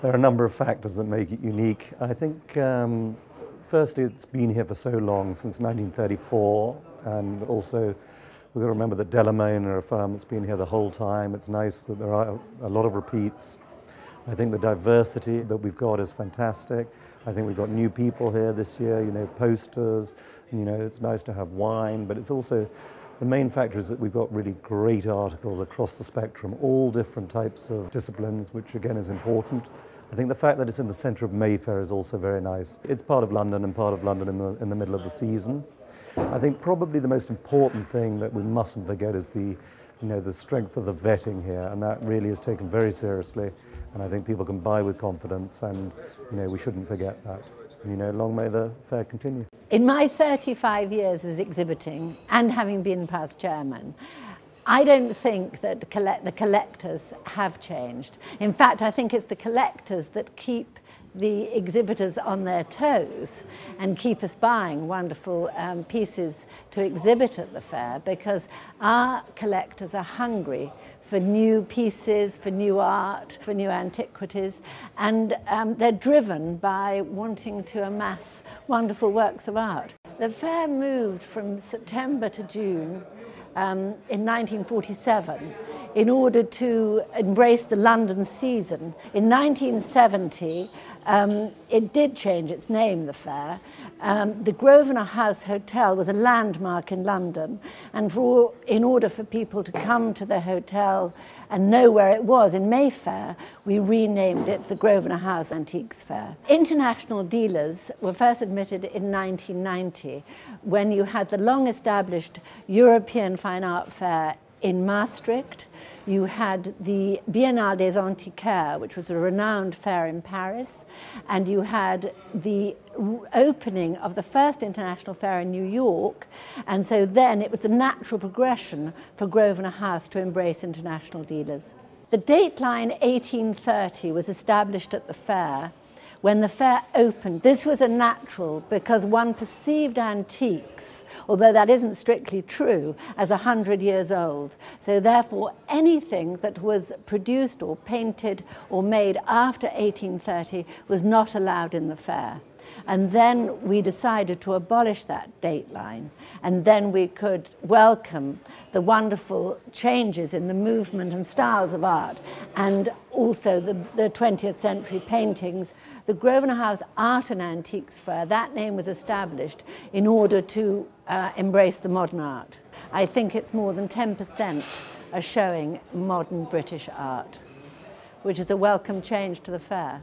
There are a number of factors that make it unique. I think, firstly, it's been here for so long, since 1934, and also we've got to remember that Delamane are a firm that's been here the whole time. It's nice that there are a lot of repeats. I think the diversity that we've got is fantastic. I think we've got new people here this year, posters, it's nice to have wine, but it's also, the main factor is that we've got really great articles across the spectrum, all different types of disciplines, which again is important. I think the fact that it's in the centre of Mayfair is also very nice. It's part of London and part of London in the middle of the season. I think probably the most important thing that we mustn't forget is the strength of the vetting here, and that really is taken very seriously. And I think people can buy with confidence, and we shouldn't forget that. Long may the fair continue. In my 35 years as exhibiting and having been past chairman, I don't think that the collectors have changed. In fact, I think it's the collectors that keep the exhibitors on their toes and keep us buying wonderful pieces to exhibit at the fair, because our collectors are hungry for new pieces, for new art, for new antiquities, and they're driven by wanting to amass wonderful works of art. The fair moved from September to June in 1947 in order to embrace the London season. In 1970, it did change its name, the fair. The Grosvenor House Hotel was a landmark in London, and in order for people to come to the hotel and know where it was in Mayfair, we renamed it the Grosvenor House Antiques Fair. International dealers were first admitted in 1990, when you had the long-established European Fine Art Fair in Maastricht. You had the Biennale des Antiquaires, which was a renowned fair in Paris, and you had the opening of the first international fair in New York, and so then it was the natural progression for Grosvenor House to embrace international dealers. The date line 1830 was established at the fair when the fair opened. This was a natural, because one perceived antiques, although that isn't strictly true, as 100 years old. So therefore, anything that was produced or painted or made after 1830 was not allowed in the fair. And then we decided to abolish that date line, and then we could welcome the wonderful changes in the movement and styles of art, and also the 20th century paintings. The Grosvenor House Art and Antiques Fair, that name was established in order to embrace the modern art. I think it's more than 10% are showing modern British art, which is a welcome change to the fair.